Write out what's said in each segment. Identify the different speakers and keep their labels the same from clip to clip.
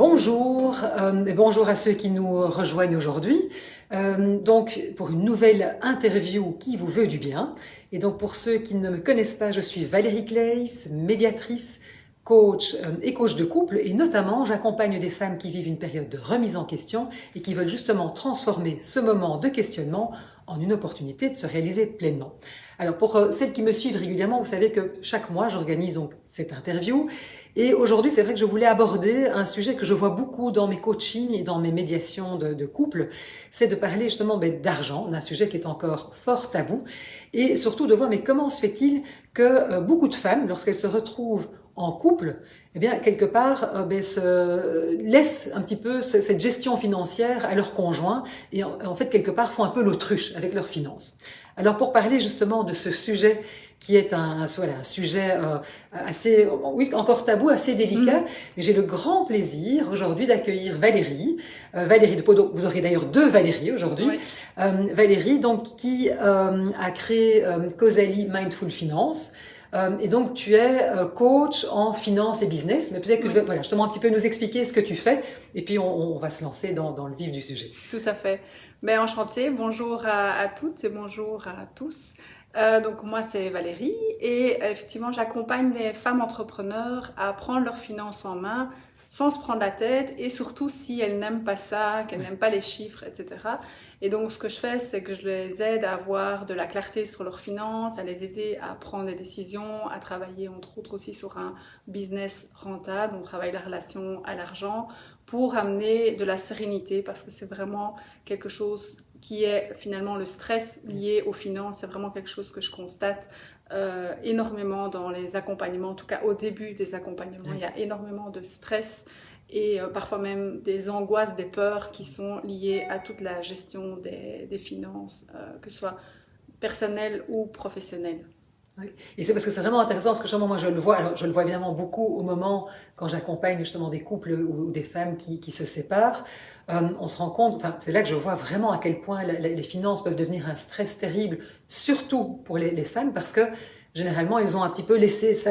Speaker 1: Bonjour, et bonjour à ceux qui nous rejoignent aujourd'hui. Donc, pour une nouvelle interview qui vous veut du bien. Et donc, pour ceux qui ne me connaissent pas, je suis Valérie Claes, médiatrice, coach et coach de couple. Et notamment, j'accompagne des femmes qui vivent une période de remise en question et qui veulent justement transformer ce moment de questionnement en une opportunité de se réaliser pleinement. Alors, pour celles qui me suivent régulièrement, vous savez que chaque mois, j'organise donc cette interview. Et aujourd'hui, c'est vrai que je voulais aborder un sujet que je vois beaucoup dans mes coachings et dans mes médiations de couple, c'est de parler justement d'argent, d'un sujet qui est encore fort tabou, et surtout de voir comment se fait-il que beaucoup de femmes, lorsqu'elles se retrouvent en couple, eh bien quelque part se laissent un petit peu cette gestion financière à leur conjoint et en fait quelque part font un peu l'autruche avec leurs finances. Alors pour parler justement de ce sujet qui est un sujet assez, oui, encore tabou, assez délicat. J'ai le grand plaisir aujourd'hui d'accueillir Valérie. Valérie de Podo, vous aurez d'ailleurs deux Valérie aujourd'hui. Oui. Valérie, donc, qui a créé Causali Mindful Finance. Et donc, tu es coach en finance et business. Mais peut-être que tu vas justement un petit peu nous expliquer ce que tu fais. Et puis, on va se lancer dans le vif du sujet.
Speaker 2: Tout à fait. Enchantée. Bonjour à toutes et bonjour à tous. Donc moi c'est Valérie et effectivement j'accompagne les femmes entrepreneurs à prendre leurs finances en main sans se prendre la tête et surtout si elles n'aiment pas ça, qu'elles n'aiment pas les chiffres, etc. Et donc ce que je fais c'est que je les aide à avoir de la clarté sur leurs finances, à les aider à prendre des décisions, à travailler entre autres aussi sur un business rentable, on travaille la relation à l'argent pour amener de la sérénité parce que c'est vraiment quelque chose qui est finalement le stress lié aux finances, c'est vraiment quelque chose que je constate énormément dans les accompagnements, en tout cas au début des accompagnements, il y a énormément de stress et parfois même des angoisses, des peurs qui sont liées à toute la gestion des finances, que ce soit personnelles ou professionnelles.
Speaker 1: Oui. Et c'est parce que c'est vraiment intéressant, parce que justement moi je le vois, alors je le vois évidemment beaucoup au moment quand j'accompagne justement des couples ou des femmes qui se séparent, on se rend compte, enfin c'est là que je vois vraiment à quel point les finances peuvent devenir un stress terrible, surtout pour les femmes, parce que généralement ils ont un petit peu laissé ça,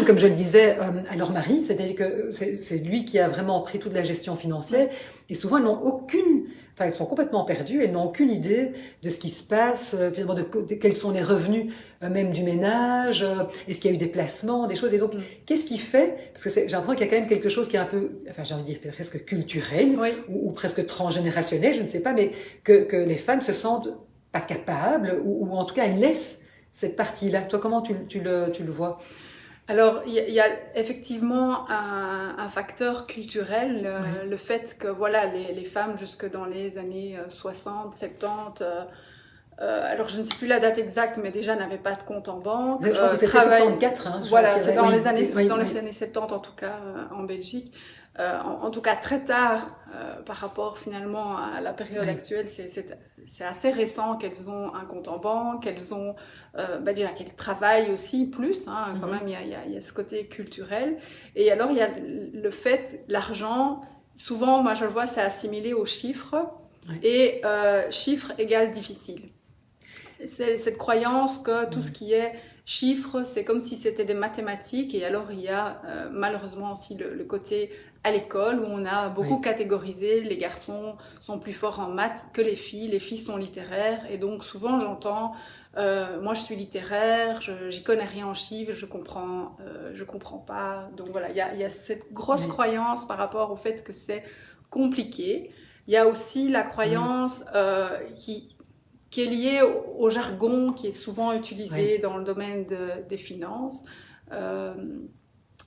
Speaker 1: comme je le disais, à leur mari, c'est-à-dire que c'est lui qui a vraiment pris toute la gestion financière, et souvent elles n'ont aucune, enfin elles sont complètement perdues, elles n'ont aucune idée de ce qui se passe, finalement de quels sont les revenus même du ménage, est-ce qu'il y a eu des placements, des choses, et donc qu'est-ce qui fait, parce que j'ai l'impression qu'il y a quand même quelque chose qui est un peu, enfin j'ai envie de dire presque culturel, ou presque transgénérationnel, je ne sais pas, mais que les femmes se sentent pas capables, ou en tout cas elles laissent cette partie-là. Toi, comment tu le vois ?
Speaker 2: Alors, il y a effectivement un facteur culturel, le fait que voilà, les femmes jusque dans les années 60, 70, alors je ne sais plus la date exacte, mais déjà n'avaient pas de compte en banque.
Speaker 1: Je pense que c'était 74. Hein,
Speaker 2: voilà, c'est dans les années 70 en tout cas en Belgique. En tout cas très tard par rapport finalement à la période actuelle, c'est assez récent qu'elles ont un compte en banque, qu'elles ont déjà qu'elles travaillent aussi plus, hein, quand même il y a ce côté culturel. Et alors il y a le fait, l'argent, souvent moi je le vois, c'est assimilé aux chiffres et chiffres égale difficile. C'est cette croyance que tout ce qui est chiffres, c'est comme si c'était des mathématiques. Et alors, il y a malheureusement aussi le côté à l'école où on a beaucoup catégorisé. Les garçons sont plus forts en maths que les filles sont littéraires. Et donc, souvent, j'entends moi, je suis littéraire, j'y connais rien en chiffres, je comprends pas. Donc voilà, il y a cette grosse croyance par rapport au fait que c'est compliqué. Il y a aussi la croyance qui est lié au jargon qui est souvent utilisé dans le domaine des finances.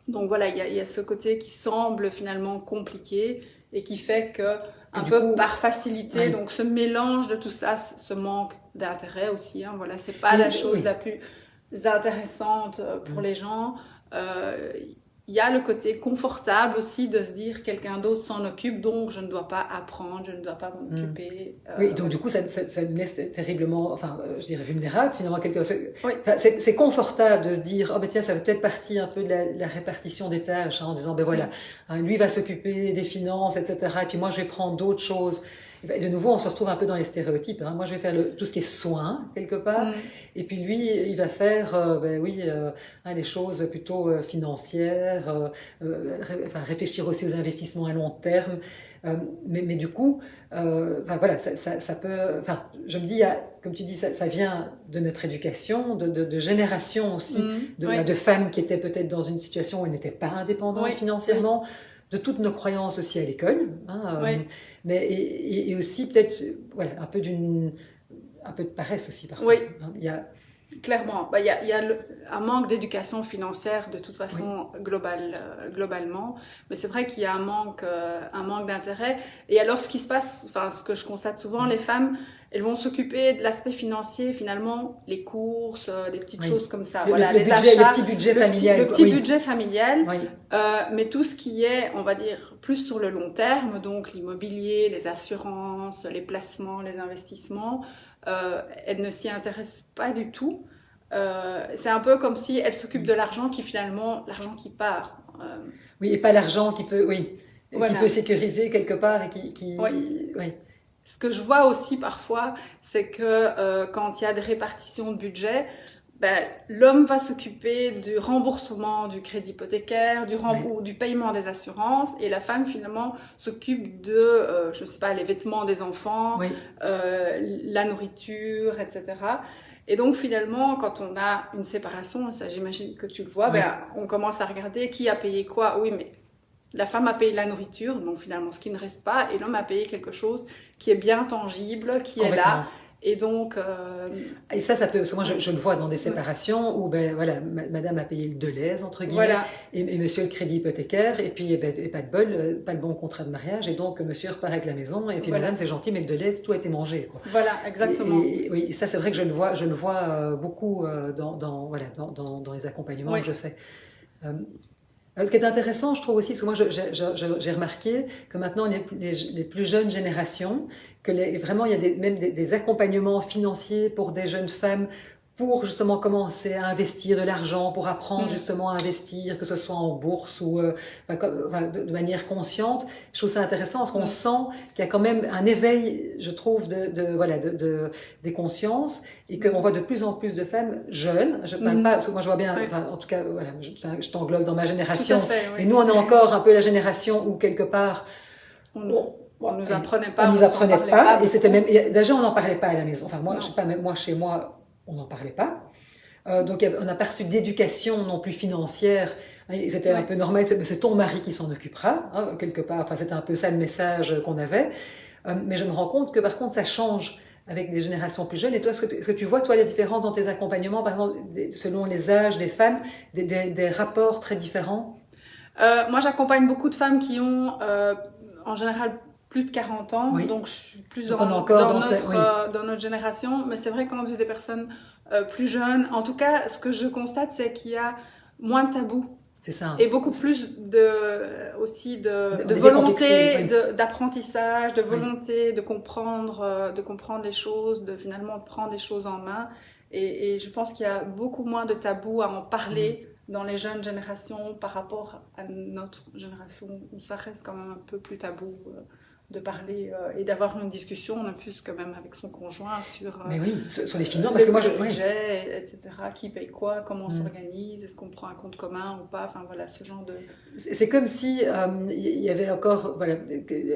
Speaker 2: Donc voilà, il y a ce côté qui semble finalement compliqué et qui fait que, par facilité, donc ce mélange de tout ça, ce manque d'intérêt aussi, hein, voilà, c'est pas la chose la plus intéressante pour les gens. Il y a le côté confortable aussi de se dire quelqu'un d'autre s'en occupe, donc je ne dois pas apprendre, je ne dois pas m'en occuper.
Speaker 1: Oui, donc du coup, ça nous laisse terriblement, je dirais vulnérable finalement. C'est confortable de se dire, tiens, ça fait peut-être partie un peu de la répartition des tâches, hein, en disant, voilà, lui va s'occuper des finances, etc. Et puis moi, je vais prendre d'autres choses. Et de nouveau, on se retrouve un peu dans les stéréotypes. Hein. Moi, je vais faire tout ce qui est soin, quelque part. Et puis lui, il va faire les choses plutôt financières, réfléchir aussi aux investissements à long terme. Mais du coup, ça peut... je me dis, comme tu dis, ça vient de notre éducation, de génération aussi, de femmes qui étaient peut-être dans une situation où elles n'étaient pas indépendantes financièrement, de toutes nos croyances aussi à l'école, mais et aussi peut-être un peu de paresse aussi parfois. Il y a...
Speaker 2: Clairement, il y a un manque d'éducation financière de toute façon globalement, mais c'est vrai qu'il y a un manque d'intérêt. Et alors ce qui se passe, ce que je constate souvent, les femmes, elles vont s'occuper de l'aspect financier, finalement, les courses, des petites choses comme ça,
Speaker 1: les achats, le petit budget familial.
Speaker 2: Le petit budget familial, mais tout ce qui est, on va dire, plus sur le long terme, donc l'immobilier, les assurances, les placements, les investissements, elle ne s'y intéresse pas du tout. C'est un peu comme si elle s'occupe de l'argent qui finalement, l'argent qui part.
Speaker 1: Oui, et pas l'argent qui peut, qui peut sécuriser quelque part et qui...
Speaker 2: Ce que je vois aussi parfois, c'est que quand il y a des répartitions de budget, l'homme va s'occuper du remboursement du crédit hypothécaire, ou du paiement des assurances, et la femme finalement s'occupe de, je sais pas, les vêtements des enfants, la nourriture, etc. Et donc finalement, quand on a une séparation, ça j'imagine que tu le vois, on commence à regarder qui a payé quoi. Oui, mais la femme a payé la nourriture, donc finalement ce qui ne reste pas, et l'homme a payé quelque chose qui est bien tangible, qui est là. Et donc...
Speaker 1: Et ça peut... Parce que moi, je le vois dans des séparations où, madame a payé le delaise, entre guillemets, et monsieur le crédit hypothécaire, et puis, pas de bol, pas le bon contrat de mariage, et donc, monsieur repart avec la maison, et puis, madame, c'est gentil, mais le delaise, tout a été mangé, quoi.
Speaker 2: Voilà, exactement.
Speaker 1: Et ça, c'est vrai que je le vois beaucoup dans les accompagnements que je fais. Ce qui est intéressant, je trouve aussi, parce que moi j'ai remarqué que maintenant les plus jeunes générations, vraiment il y a même des accompagnements financiers pour des jeunes femmes pour justement commencer à investir de l'argent, pour apprendre justement à investir, que ce soit en bourse ou de manière consciente. Je trouve ça intéressant parce qu'on sent qu'il y a quand même un éveil, je trouve, des consciences et qu'on voit de plus en plus de femmes jeunes. Je parle pas, parce que moi je vois bien, en tout cas, je t'englobe dans ma génération.
Speaker 2: Tout à fait,
Speaker 1: et nous on est encore un peu la génération où quelque part...
Speaker 2: On nous apprenait pas.
Speaker 1: On nous apprenait pas. Et c'était même, déjà on n'en parlait pas à la maison. Enfin moi, je sais pas, même moi chez moi, on n'en parlait pas. Donc on n'a pas reçu d'éducation non plus financière. C'était un peu normal, c'est ton mari qui s'en occupera, quelque part. Enfin, c'était un peu ça le message qu'on avait. Mais je me rends compte que par contre, ça change avec des générations plus jeunes. Et toi, est-ce que tu vois, toi, les différences dans tes accompagnements, par exemple, selon les âges des femmes, des rapports très différents?
Speaker 2: Moi, j'accompagne beaucoup de femmes qui ont, en général, plus de 40 ans, donc je suis plus dans notre génération, mais c'est vrai quand j'ai des personnes plus jeunes, en tout cas, ce que je constate, c'est qu'il y a moins de tabous.
Speaker 1: C'est ça.
Speaker 2: Et beaucoup plus de volonté, d'apprentissage, de volonté de comprendre les choses, de finalement prendre les choses en main. Et je pense qu'il y a beaucoup moins de tabous à en parler dans les jeunes générations par rapport à notre génération, où ça reste quand même un peu plus tabou de parler et d'avoir une discussion, ne fût-ce que même avec son conjoint sur
Speaker 1: les finances, parce que moi,
Speaker 2: budget, etc. Qui paye quoi, comment on s'organise, est-ce qu'on prend un compte commun ou pas, enfin voilà, ce genre de...
Speaker 1: C'est comme si il y avait encore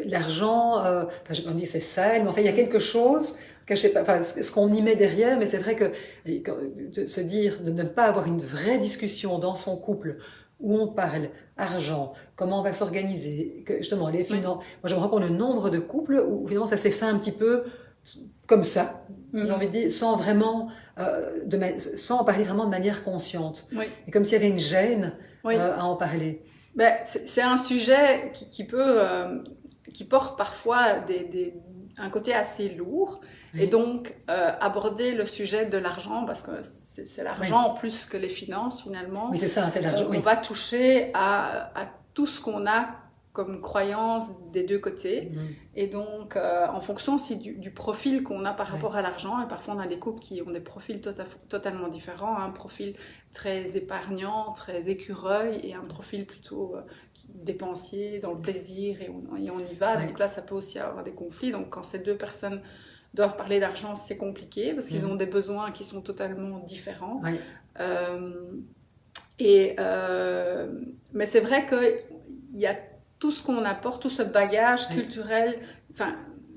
Speaker 1: l'argent, j'ai pas dit c'est sale, mais enfin il y a quelque chose que je sais pas, ce qu'on y met derrière, mais c'est vrai que de se dire, de ne pas avoir une vraie discussion dans son couple où on parle argent, comment on va s'organiser, justement les finances. Moi, je me rends compte le nombre de couples où finalement ça s'est fait un petit peu comme ça, j'ai envie de dire, sans vraiment, sans en parler vraiment de manière consciente. Et comme s'il y avait une gêne à en parler.
Speaker 2: C'est un sujet qui porte parfois un côté assez lourd. Et donc, aborder le sujet de l'argent, parce que c'est l'argent plus que les finances, finalement.
Speaker 1: Oui, c'est ça, c'est l'argent.
Speaker 2: On va toucher à tout ce qu'on a comme croyance des deux côtés. Et donc, en fonction aussi du profil qu'on a par rapport à l'argent, et parfois on a des couples qui ont des profils totalement différents, un profil très épargnant, très écureuil, et un profil plutôt dépensier, dans le plaisir, et on y va. Donc là, ça peut aussi avoir des conflits. Donc quand ces deux personnes doivent parler d'argent, c'est compliqué, parce qu'ils ont des besoins qui sont totalement différents. Mais c'est vrai qu'il y a tout ce qu'on apporte, tout ce bagage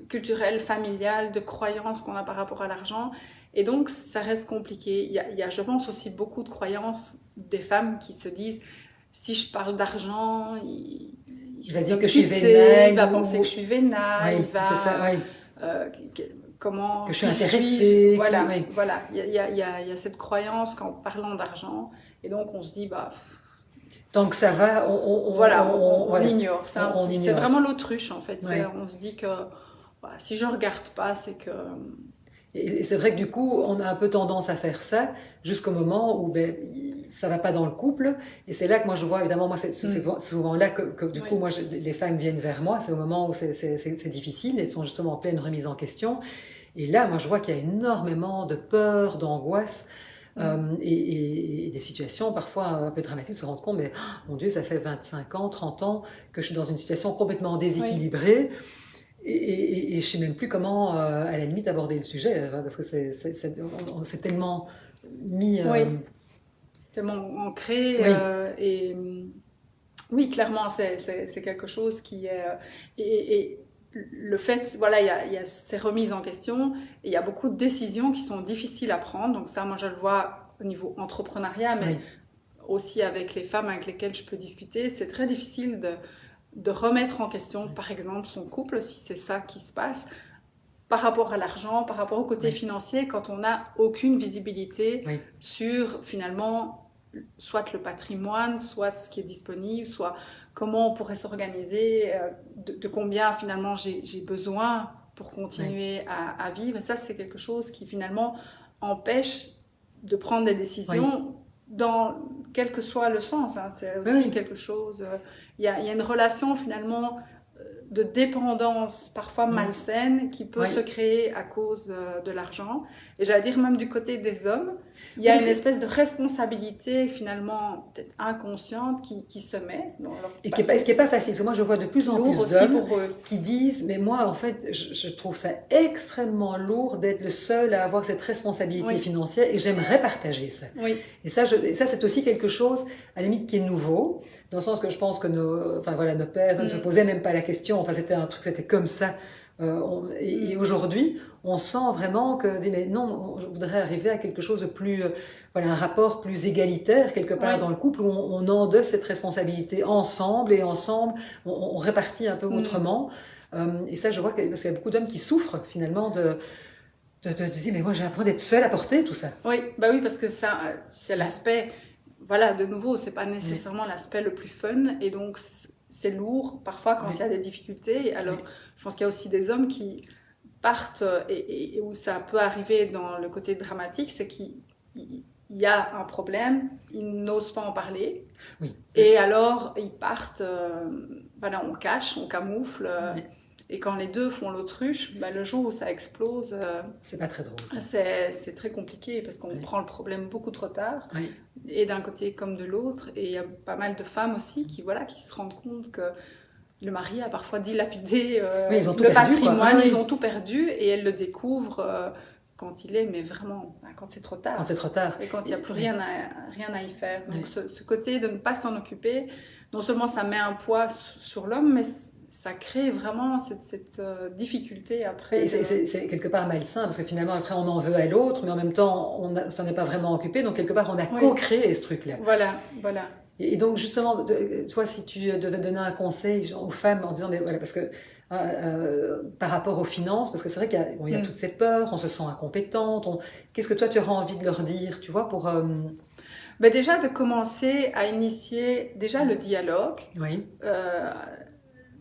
Speaker 2: culturel, familial, de croyances qu'on a par rapport à l'argent. Et donc, ça reste compliqué. Il y a, je pense, aussi beaucoup de croyances des femmes qui se disent, si je parle d'argent, il
Speaker 1: va dire que je suis vénale.
Speaker 2: Il va penser que je suis vénale. Il va...
Speaker 1: C'est ça,
Speaker 2: comment...
Speaker 1: Que je suis intéressée.
Speaker 2: Voilà. Il y a cette croyance qu'en parlant d'argent, et donc on se dit,
Speaker 1: tant que ça va,
Speaker 2: on ignore.
Speaker 1: On ignore.
Speaker 2: C'est vraiment l'autruche, en fait. On se dit que si je ne regarde pas, c'est que...
Speaker 1: Et c'est vrai que du coup, on a un peu tendance à faire ça jusqu'au moment où ça ne va pas dans le couple. Et c'est là que moi je vois, évidemment, moi c'est souvent là que du coup, les femmes viennent vers moi. C'est au moment où c'est difficile. Elles sont justement en pleine remise en question. Et là, moi je vois qu'il y a énormément de peur, d'angoisse. Et des situations parfois un peu dramatiques, se rendre compte, mais mon Dieu, ça fait 25 ans, 30 ans que je suis dans une situation complètement déséquilibrée et je ne sais même plus comment, à la limite, aborder le sujet, parce que on s'est tellement mis...
Speaker 2: c'est tellement ancré, et oui, clairement, c'est quelque chose qui est... Et le fait, il y a ces remises en question, et il y a beaucoup de décisions qui sont difficiles à prendre. Donc ça, moi, je le vois au niveau entrepreneuriat, mais aussi avec les femmes avec lesquelles je peux discuter. C'est très difficile de remettre en question, par exemple, son couple, si c'est ça qui se passe, par rapport à l'argent, par rapport au côté financier, quand on n'a aucune visibilité sur, finalement, soit le patrimoine, soit ce qui est disponible, soit... comment on pourrait s'organiser, de combien finalement j'ai besoin pour continuer à vivre. Et ça, c'est quelque chose qui finalement empêche de prendre des décisions dans quel que soit le sens. C'est aussi quelque chose... Il y a une relation finalement de dépendance parfois malsaine qui peut se créer à cause de l'argent. Et j'allais dire même du côté des hommes, il y a une espèce de responsabilité finalement peut-être inconsciente qui se met.
Speaker 1: Et ce qui n'est pas facile. Parce que moi, je vois de plus en plus d'hommes qui disent, mais moi, en fait, je trouve ça extrêmement lourd d'être le seul à avoir cette responsabilité financière et j'aimerais partager ça. Et ça, c'est aussi quelque chose, à la limite, qui est nouveau, dans le sens que je pense que nos pères ne se posaient même pas la question. Enfin, c'était un truc, c'était comme ça. Et aujourd'hui, on sent vraiment que, mais non, je voudrais arriver à quelque chose de plus, un rapport plus égalitaire quelque part dans le couple où on endosse cette responsabilité ensemble et ensemble, on répartit un peu autrement. Et ça, je vois parce qu'il y a beaucoup d'hommes qui souffrent finalement de dire, mais moi j'ai l'impression d'être seule à porter tout ça.
Speaker 2: Oui, parce que ça, c'est l'aspect, de nouveau, c'est pas nécessairement l'aspect le plus fun et donc c'est lourd parfois quand il y a des difficultés. Alors, je pense qu'il y a aussi des hommes qui partent et où ça peut arriver dans le côté dramatique, c'est qu'il y a un problème, ils n'osent pas en parler. Et alors, ils partent, on cache, on camoufle. Et quand les deux font l'autruche, le jour où ça explose...
Speaker 1: c'est pas très drôle.
Speaker 2: C'est très compliqué parce qu'on prend le problème beaucoup trop tard. Et d'un côté comme de l'autre. Et il y a pas mal de femmes aussi qui se rendent compte que le mari a parfois dilapidé le patrimoine, ils ont tout perdu et elles le découvrent quand il est, mais vraiment, quand c'est trop tard.
Speaker 1: Quand c'est trop tard.
Speaker 2: Et quand il n'y a plus rien à y faire. Donc ce côté de ne pas s'en occuper, non seulement ça met un poids sur l'homme, mais ça crée vraiment cette difficulté après.
Speaker 1: C'est quelque part malsain, parce que finalement, après, on en veut à l'autre, mais en même temps, on s'en est pas vraiment occupé, donc quelque part, on a co-créé ce truc-là.
Speaker 2: Voilà.
Speaker 1: Et donc, justement, toi, si tu devais donner un conseil aux femmes en disant, mais voilà, parce que par rapport aux finances, parce que c'est vrai qu'il y a toutes ces peurs, on se sent incompétente, qu'est-ce que toi, tu auras envie de leur dire, tu vois, pour...
Speaker 2: déjà, de commencer à initier déjà le dialogue.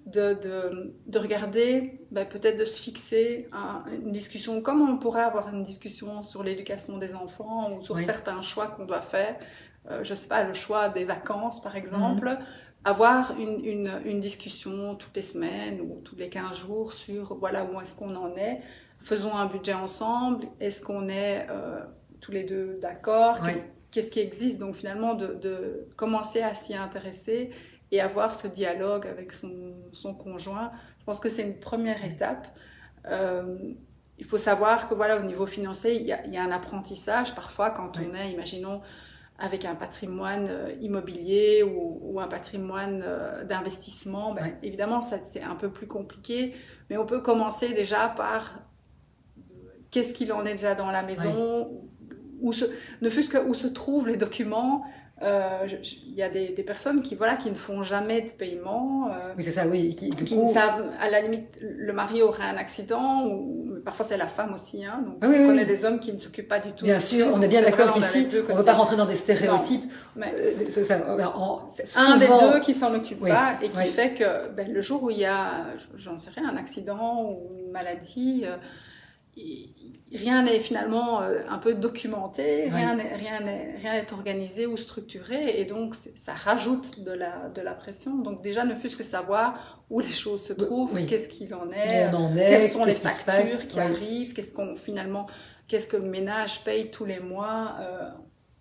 Speaker 2: De regarder, peut-être de se fixer une discussion, comme on pourrait avoir une discussion sur l'éducation des enfants ou sur certains choix qu'on doit faire. Je ne sais pas, le choix des vacances, par exemple. avoir une discussion toutes les semaines ou tous les 15 jours sur voilà où est-ce qu'on en est. Faisons un budget ensemble. Est-ce qu'on est tous les deux d'accord? Qu'est-ce qui existe? Donc finalement, de commencer à s'y intéresser et avoir ce dialogue avec son conjoint. Je pense que c'est une première étape. Il faut savoir que voilà, au niveau financier, il y a un apprentissage parfois quand on est, imaginons, avec un patrimoine immobilier ou un patrimoine d'investissement. Évidemment, c'est un peu plus compliqué, mais on peut commencer déjà par qu'est-ce qu'il en est déjà dans la maison, ne fût-ce que où se trouvent les documents. Il y a des personnes qui ne font jamais de paiement,
Speaker 1: oui, c'est ça, oui,
Speaker 2: qui ne savent, à la limite, le mari aurait un accident, ou parfois c'est la femme aussi, hein, donc on connaît des hommes qui ne s'occupent pas du tout.
Speaker 1: Bien sûr, on est bien d'accord qu'ici, on ne veut pas rentrer dans des stéréotypes.
Speaker 2: C'est ça, un des deux qui s'en occupe pas, et qui fait que le jour où il y a, j'en sais rien, un accident ou une maladie, rien n'est finalement un peu documenté, rien n'est organisé ou structuré, et donc ça rajoute de la pression. Donc déjà, ne fût-ce que savoir où les choses se trouvent, qu'est-ce qu'il en est, quelles sont les factures qui arrivent, qu'est-ce que le ménage paye tous les mois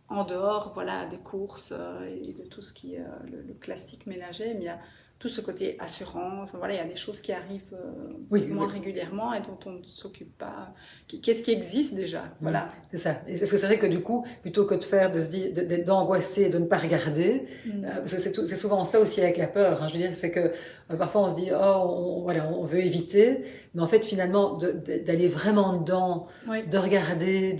Speaker 2: en dehors des courses et de tout ce qui est le classique ménager. Mais il y a tout ce côté assurance, il y a des choses qui arrivent moins régulièrement et dont on ne s'occupe pas. Qu'est-ce qui existe déjà? Voilà.
Speaker 1: C'est ça. Parce que c'est vrai que du coup, plutôt que de faire, d'angoisser, de ne pas regarder, parce que c'est souvent ça aussi avec la peur. Hein, je veux dire, c'est que parfois on se dit, on veut éviter, mais en fait finalement d'aller vraiment dedans, de regarder,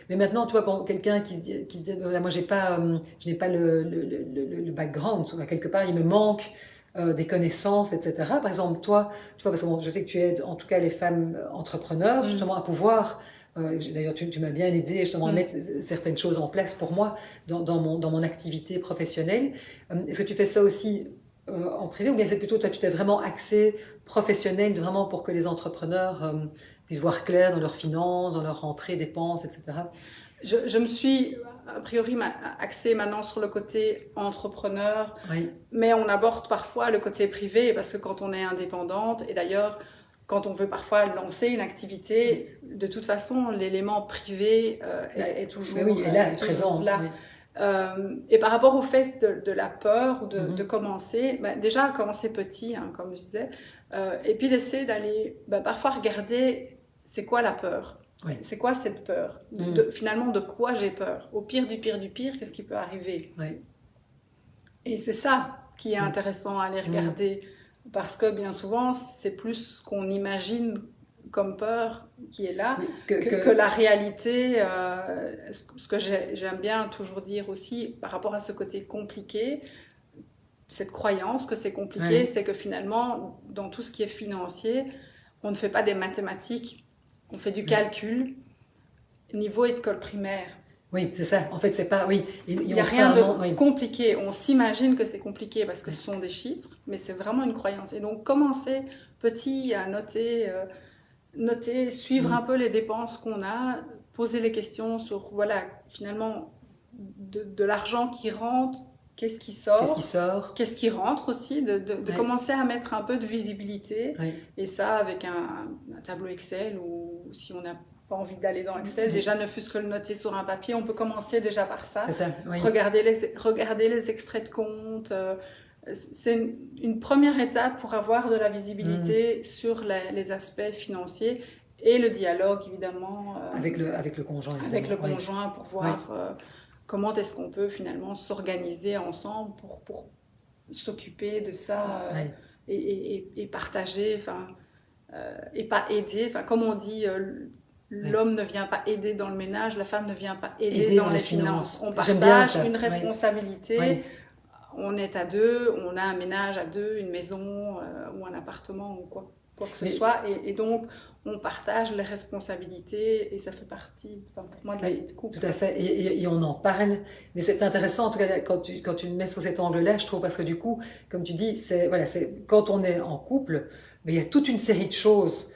Speaker 1: mais maintenant, tu vois, pour quelqu'un qui se dit, voilà, moi je n'ai pas le background, quelque part il me manque des connaissances, etc. Par exemple, toi, tu vois, parce que je sais que tu aides en tout cas les femmes entrepreneurs, justement, à pouvoir, d'ailleurs tu m'as bien aidé justement à mettre certaines choses en place pour moi dans mon activité professionnelle. Est-ce que tu fais ça aussi en privé, ou bien c'est plutôt toi tu t'es vraiment axé professionnel, vraiment pour que les entrepreneurs puissent voir clair dans leurs finances, dans leurs rentrées, dépenses, etc.
Speaker 2: Je me suis a priori axée maintenant sur le côté entrepreneur, mais on aborde parfois le côté privé, parce que quand on est indépendante, et d'ailleurs quand on veut parfois lancer une activité, de toute façon l'élément privé est toujours
Speaker 1: présent.
Speaker 2: Là. Et par rapport au fait de la peur ou de commencer, déjà commencer petit, hein, comme je disais, et puis d'essayer d'aller parfois regarder c'est quoi la peur. C'est quoi cette peur? Finalement, de quoi j'ai peur? Au pire du pire du pire, qu'est-ce qui peut arriver? Et c'est ça qui est intéressant à aller regarder, parce que bien souvent, c'est plus ce qu'on imagine comme peur qui est là que la réalité. Ce que j'aime bien toujours dire aussi par rapport à ce côté compliqué, cette croyance que c'est compliqué, c'est que finalement, dans tout ce qui est financier, on ne fait pas des mathématiques. On fait du calcul, niveau école primaire.
Speaker 1: Oui, c'est ça. En fait, c'est pas...
Speaker 2: Il n'y a rien de compliqué. On s'imagine que c'est compliqué parce que ce sont des chiffres, mais c'est vraiment une croyance. Et donc, commencer petit à noter, suivre un peu les dépenses qu'on a, poser les questions sur, finalement, de l'argent qui rentre, qu'est-ce qui sort, qu'est-ce qui rentre aussi, de commencer à mettre un peu de visibilité, et ça avec un tableau Excel, ou si on n'a pas envie d'aller dans Excel, déjà ne fût-ce que le noter sur un papier, on peut commencer déjà par ça. Regarder les extraits de compte, c'est une première étape pour avoir de la visibilité sur les aspects financiers, et le dialogue évidemment
Speaker 1: avec le conjoint.
Speaker 2: Avec le conjoint pour voir... comment est-ce qu'on peut finalement s'organiser ensemble pour s'occuper de ça et partager, et pas aider. Comme on dit, l'homme ne vient pas aider dans le ménage, la femme ne vient pas aider dans les finances. On partage une responsabilité, on est à deux, on a un ménage à deux, une maison ou un appartement ou quoi que ce soit. Et donc, on partage les responsabilités, et ça fait partie, pour moi, de la vie de couple.
Speaker 1: Tout à fait, et on en parle, mais c'est intéressant en tout cas quand tu le mets sous cet angle-là, je trouve, parce que du coup, comme tu dis, c'est quand on est en couple, mais il y a toute une série de choses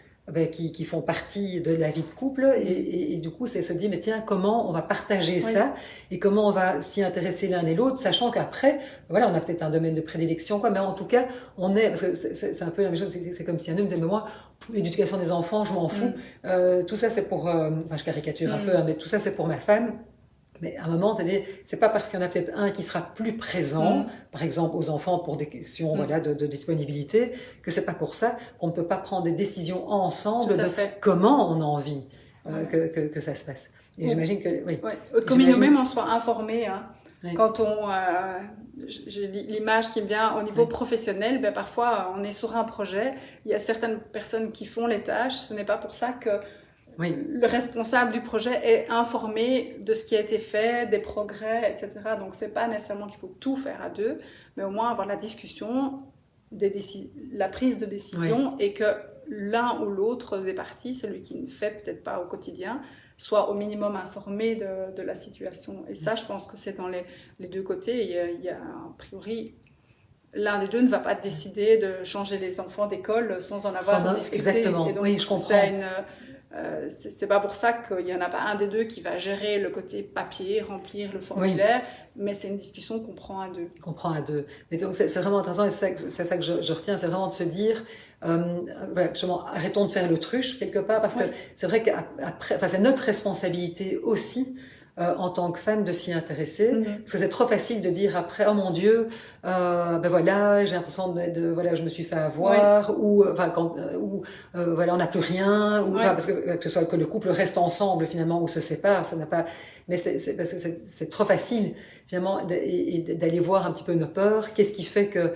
Speaker 1: qui font partie de la vie de couple et du coup c'est se dire mais tiens comment on va partager ça et comment on va s'y intéresser l'un et l'autre sachant qu'après voilà on a peut-être un domaine de prédilection quoi mais en tout cas on est parce que c'est un peu la même chose c'est comme si un homme disait mais moi l'éducation des enfants je m'en fous tout ça c'est pour enfin je caricature un peu hein, mais tout ça c'est pour ma femme. Mais à un moment, c'est pas parce qu'il y en a peut-être un qui sera plus présent, par exemple aux enfants pour des questions voilà, de disponibilité, que c'est pas pour ça qu'on ne peut pas prendre des décisions ensemble de comment on a envie que ça se passe. Et j'imagine que... Oui.
Speaker 2: Comme nous-mêmes, on soit informés. Hein. Oui. Quand j'ai l'image qui me vient au niveau professionnel, ben parfois on est sur un projet, il y a certaines personnes qui font les tâches, ce n'est pas pour ça que le responsable du projet est informé de ce qui a été fait, des progrès, etc. Donc, c'est pas nécessairement qu'il faut tout faire à deux, mais au moins avoir la discussion, la prise de décision et que l'un ou l'autre des parties, celui qui ne fait peut-être pas au quotidien, soit au minimum informé de la situation. Et ça, je pense que c'est dans les deux côtés. Il y a a priori... L'un des deux ne va pas décider de changer les enfants d'école sans en avoir discuté.
Speaker 1: Exactement,
Speaker 2: et donc,
Speaker 1: oui, je comprends.
Speaker 2: C'est pas pour ça qu'il n'y en a pas un des deux qui va gérer le côté papier, remplir le formulaire, mais c'est une discussion qu'on prend à deux.
Speaker 1: Qu'on prend à deux. Mais donc c'est vraiment intéressant et c'est ça que je retiens, c'est vraiment de se dire, voilà, justement, arrêtons de faire l'autruche quelque part parce que c'est vrai qu'après, enfin c'est notre responsabilité aussi. En tant que femme de s'y intéresser parce que c'est trop facile de dire après oh mon Dieu ben voilà j'ai l'impression voilà je me suis fait avoir ou enfin voilà on n'a plus rien ou enfin parce que ce soit que le couple reste ensemble finalement ou se sépare ça n'a pas mais c'est parce que c'est trop facile finalement d'aller voir un petit peu nos peurs qu'est-ce qui fait que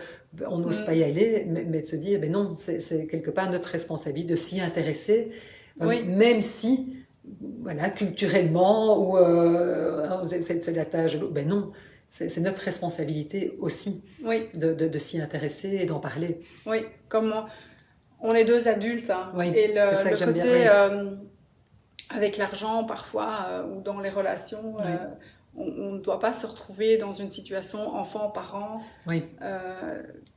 Speaker 1: on n'ose pas y aller mais de se dire ben non c'est quelque part notre responsabilité de s'y intéresser même si voilà, culturellement, ou c'est la tâche de l'autre. Ben non, c'est notre responsabilité aussi de s'y intéresser et d'en parler.
Speaker 2: Oui, comme on est deux adultes, hein, et le côté bien, avec l'argent parfois, ou dans les relations, on ne doit pas se retrouver dans une situation enfant-parent,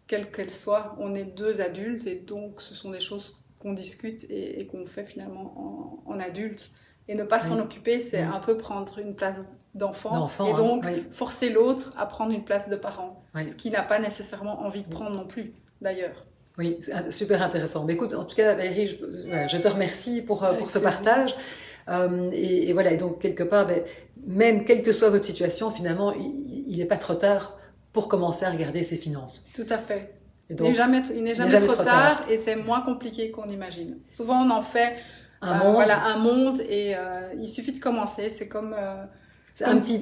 Speaker 2: quelle qu'elle soit. On est deux adultes et donc ce sont des choses qu'on discute et qu'on fait finalement en adulte. Et ne pas s'en occuper, c'est un peu prendre une place d'enfant et donc forcer l'autre à prendre une place de parent, ce qu'il n'a pas nécessairement envie de prendre non plus, d'ailleurs.
Speaker 1: Oui, c'est super intéressant. Mais écoute, en tout cas, Valérie, je te remercie pour ce partage. Et voilà, et donc quelque part, même quelle que soit votre situation, finalement, il n'est pas trop tard pour commencer à regarder ses finances.
Speaker 2: Tout à fait. Donc, il n'est jamais trop tard et c'est moins compliqué qu'on imagine. Souvent, on en fait un monde et il suffit de commencer. C'est comme
Speaker 1: un petit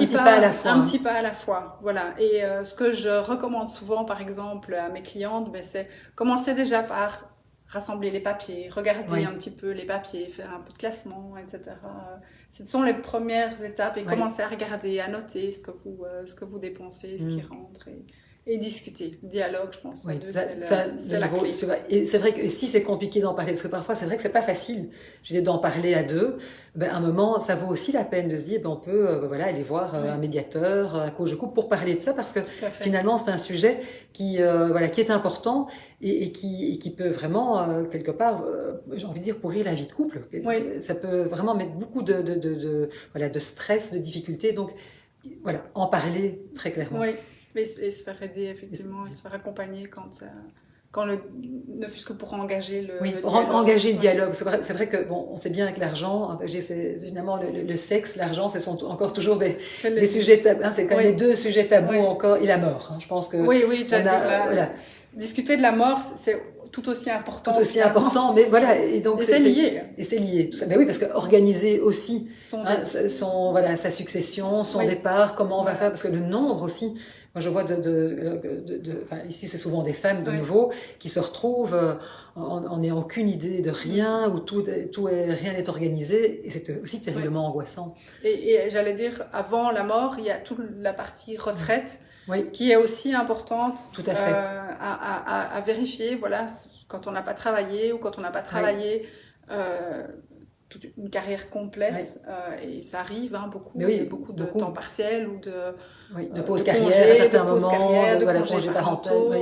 Speaker 1: pas à la fois.
Speaker 2: Un petit pas à la fois, voilà. Et ce que je recommande souvent, par exemple, à mes clientes, c'est commencer déjà par rassembler les papiers, regarder un petit peu les papiers, faire un peu de classement, etc. Ce sont les premières étapes et commencer à regarder, à noter ce que vous dépensez, ce qui rentre et discuter. Dialogue, je pense. C'est la clé.
Speaker 1: Et c'est vrai que si c'est compliqué d'en parler, parce que parfois c'est vrai que c'est pas facile d'en parler à deux, à un moment ça vaut aussi la peine de se dire on peut aller voir un médiateur, un coach de couple pour parler de ça parce que finalement c'est un sujet qui est important et qui peut vraiment quelque part j'ai envie de dire pourrir la vie de couple. Ça peut vraiment mettre beaucoup de stress, de difficultés, donc voilà, en parler très clairement.
Speaker 2: Et se faire aider, effectivement, et se faire accompagner ne fût-ce que pour engager le dialogue.
Speaker 1: Engager le dialogue. C'est vrai que, on sait bien avec l'argent, finalement, le sexe, l'argent, ce sont encore toujours des sujets tabous. C'est quand même les deux sujets tabous encore, et la mort. Je pense que.
Speaker 2: Discuter de la mort, c'est tout aussi important.
Speaker 1: Tout aussi important, mais voilà. Et donc,
Speaker 2: c'est lié.
Speaker 1: Et c'est lié, tout ça. Mais oui, parce qu'organiser aussi sa succession, son départ, comment on va faire, parce que le nombre aussi. Moi, je vois ici, c'est souvent des femmes, de nouveau, qui se retrouvent en n'ayant aucune idée de rien, où rien n'est organisé, et c'est aussi terriblement angoissant.
Speaker 2: Et j'allais dire, avant la mort, il y a toute la partie retraite, qui est aussi importante.
Speaker 1: Tout à fait.
Speaker 2: À vérifier, voilà, quand on n'a pas travaillé, ou quand on n'a pas travaillé toute une carrière complète, et ça arrive, beaucoup, beaucoup de temps partiel, ou de
Speaker 1: pause carrière à certains moments,
Speaker 2: de congés
Speaker 1: parentaux,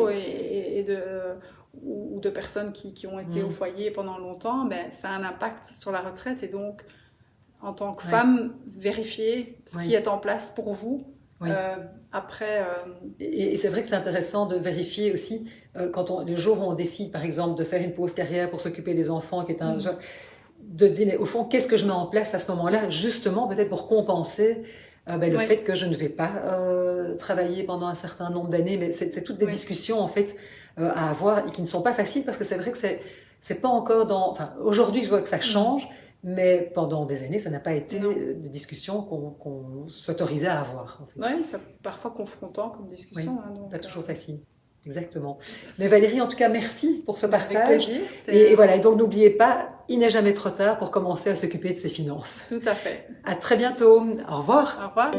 Speaker 2: ou de personnes qui ont été au foyer pendant longtemps, ben, ça a un impact sur la retraite. Et donc, en tant que femme, vérifiez ce qui est en place pour vous. Après,
Speaker 1: Et c'est vrai que c'est intéressant de vérifier aussi le jour où on décide, par exemple, de faire une pause carrière pour s'occuper des enfants, qui est de dire, mais au fond, qu'est-ce que je mets en place à ce moment-là, justement, peut-être pour compenser le fait que je ne vais pas travailler pendant un certain nombre d'années. Mais c'est toutes des discussions, en fait, à avoir et qui ne sont pas faciles, parce que c'est vrai que c'est pas encore dans... Enfin, aujourd'hui, je vois que ça change, mais pendant des années, ça n'a pas été des discussions qu'on s'autorisait à avoir. En fait.
Speaker 2: Oui, c'est parfois confrontant comme discussion.
Speaker 1: Oui,
Speaker 2: hein, donc,
Speaker 1: pas toujours facile. Exactement. Mais Valérie, en tout cas, merci pour ce partage.
Speaker 2: Avec plaisir.
Speaker 1: Et voilà, et donc n'oubliez pas, il n'est jamais trop tard pour commencer à s'occuper de ses finances.
Speaker 2: Tout à fait.
Speaker 1: À très bientôt. Au revoir.
Speaker 2: Au revoir.